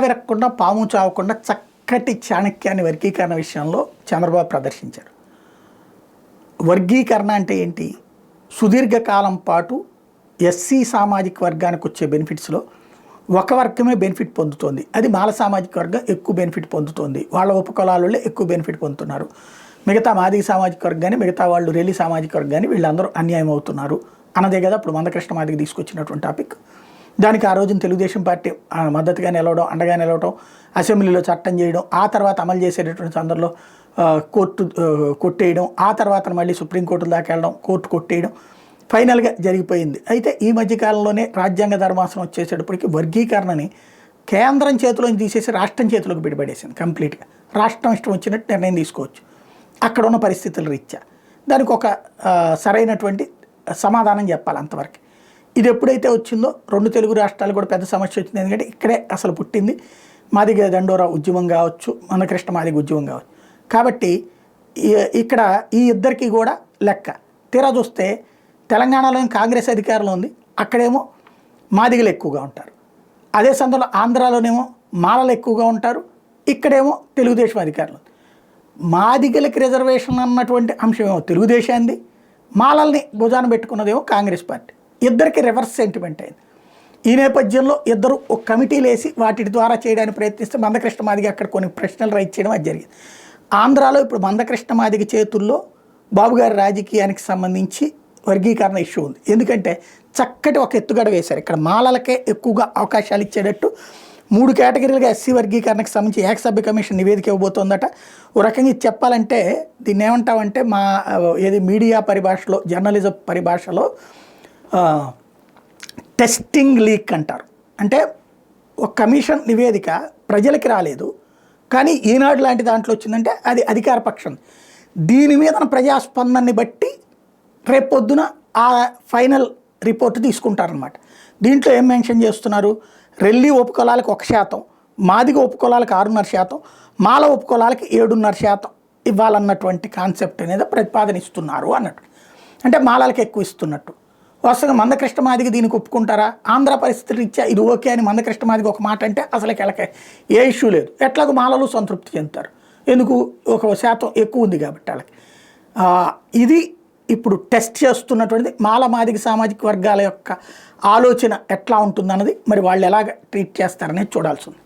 విరక్కుండా పాము చావకుండా చక్కటి చాణక్యాన్ని వర్గీకరణ విషయంలో చంద్రబాబు ప్రదర్శించారు. వర్గీకరణ అంటే ఏంటి? సుదీర్ఘకాలం పాటు ఎస్సీ సామాజిక వర్గానికి వచ్చే బెనిఫిట్స్లో ఒక వర్గమే బెనిఫిట్ పొందుతోంది. అది మాల సామాజిక వర్గం ఎక్కువ బెనిఫిట్ పొందుతోంది. వాళ్ళ ఉపకులాలలో ఎక్కువ బెనిఫిట్ పొందుతున్నారు. మిగతా మాదిగ సామాజిక వర్గాన్ని, మిగతా వాళ్ళు రెల్లి సామాజిక వర్గాన్ని వీళ్ళందరూ అన్యాయం అవుతున్నారు అన్నదే కదా ఇప్పుడు మందకృష్ణ మాదిగ తీసుకొచ్చినటువంటి టాపిక్. దానికి ఆ రోజున తెలుగుదేశం పార్టీ మద్దతుగా నిలవడం, అండగా నిలవడం, అసెంబ్లీలో చట్టం చేయడం, ఆ తర్వాత అమలు చేసేటటువంటి సందర్భంలో కోర్టు కొట్టేయడం, ఆ తర్వాత మళ్ళీ సుప్రీంకోర్టు దాకా వెళ్ళడం, కోర్టు కొట్టేయడం ఫైనల్గా జరిగిపోయింది. అయితే ఈ మధ్యకాలంలోనే రాజ్యాంగ ధర్మాసనం వచ్చేసేటప్పటికి వర్గీకరణని కేంద్రం చేతిలోంచి తీసేసి రాష్ట్రం చేతిలోకి బిడబడేసింది కంప్లీట్గా. రాష్ట్రం ఇష్టం వచ్చినట్టు నిర్ణయం తీసుకోవచ్చు అక్కడ ఉన్న పరిస్థితుల రీత్యా. దానికి ఒక సరైనటువంటి సమాధానం చెప్పాలి అంతవరకు. ఇది ఎప్పుడైతే వచ్చిందో రెండు తెలుగు రాష్ట్రాలు కూడా పెద్ద సమస్య వచ్చింది. ఎందుకంటే ఇక్కడే అసలు పుట్టింది మాదిగ దండోరా ఉద్యమం కావచ్చు, మందకృష్ణ మాదిగ ఉద్యమం కావచ్చు. కాబట్టి ఇక్కడ ఈ ఇద్దరికి కూడా లెక్క. తీరా చూస్తే తెలంగాణలోని కాంగ్రెస్ అధికారంలో ఉంది, అక్కడేమో మాదిగలు ఎక్కువగా ఉంటారు. అదే సందర్భంలో ఆంధ్రాలోనేమో మాలలు ఎక్కువగా ఉంటారు, ఇక్కడేమో తెలుగుదేశం అధికారంలో. మాదిగలకి రిజర్వేషన్ అన్నటువంటి అంశమేమో తెలుగుదేశాన్ని, మాలల్ని భుజాన పెట్టుకున్నదేమో కాంగ్రెస్ పార్టీ. ఇద్దరికి రివర్స్ సెంటిమెంట్ అయింది. ఈ నేపథ్యంలో ఇద్దరు ఒక కమిటీలు వేసి వాటి ద్వారా చేయడానికి ప్రయత్నిస్తే మందకృష్ణ మాదిగ అక్కడ కొన్ని ప్రశ్నలు రైట్ చేయడం అది జరిగింది. ఆంధ్రాలో ఇప్పుడు మందకృష్ణ మాదిగ చేతుల్లో బాబుగారి రాజకీయానికి సంబంధించి వర్గీకరణ ఇష్యూ ఉంది. ఎందుకంటే చక్కటి ఒక ఎత్తుగడ వేశారు. ఇక్కడ మాలలకే ఎక్కువగా అవకాశాలు ఇచ్చేటట్టు 3 కేటగిరీలుగా ఎస్సీ వర్గీకరణకు సంబంధించి ఏకసభ్య కమిషన్ నివేదిక ఇవ్వబోతోందట. ఓ రకంగా ఇది చెప్పాలంటే దీన్ని ఏమంటామంటే ఏది మీడియా పరిభాషలో, జర్నలిజం పరిభాషలో టెస్టింగ్ లీక్ అంటారు. అంటే ఒక కమిషన్ నివేదిక ప్రజలకి రాలేదు, కానీ ఈనాడు లాంటి దాంట్లో వచ్చిందంటే అది అధికార పక్షం. దీని మీద ప్రజాస్పందనని బట్టి రేపొద్దున ఆ ఫైనల్ రిపోర్ట్ తీసుకుంటారనమాట. దీంట్లో ఏం మెన్షన్ చేస్తున్నారు? రెల్లి ఉపకులాలకు 1%, మాదిగ ఉపకులాలకు 6.5%, మాల ఉపకులాలకి 7.5% ఇవ్వాలన్నటువంటి కాన్సెప్ట్ అనేది ప్రతిపాదనిస్తున్నారు అన్నట్టు. అంటే మాలలకు ఎక్కువ ఇస్తున్నట్టు. వాస్తవంగా మందకృష్ణ మాదిగ దీనికి ఒప్పుకుంటారా? ఆంధ్ర పరిస్థితులు ఇచ్చా ఇది ఓకే అని మందకృష్ణ మాదిగ ఒక మాట అంటే అసలు కెలకే ఏ ఇష్యూ లేదు. ఎట్లాగో మాలలు సంతృప్తి చెందుతారు. ఎందుకు? 1% ఎక్కువ ఉంది కాబట్టి వాళ్ళకి. ఇది ఇప్పుడు టెస్ట్ చేస్తున్నటువంటిది మాల మాదిగ సామాజిక వర్గాల యొక్క ఆలోచన ఎట్లా ఉంటుందన్నది మరి వాళ్ళు ఎలాగ ట్రీట్ చేస్తారనేది చూడాల్సి ఉంది.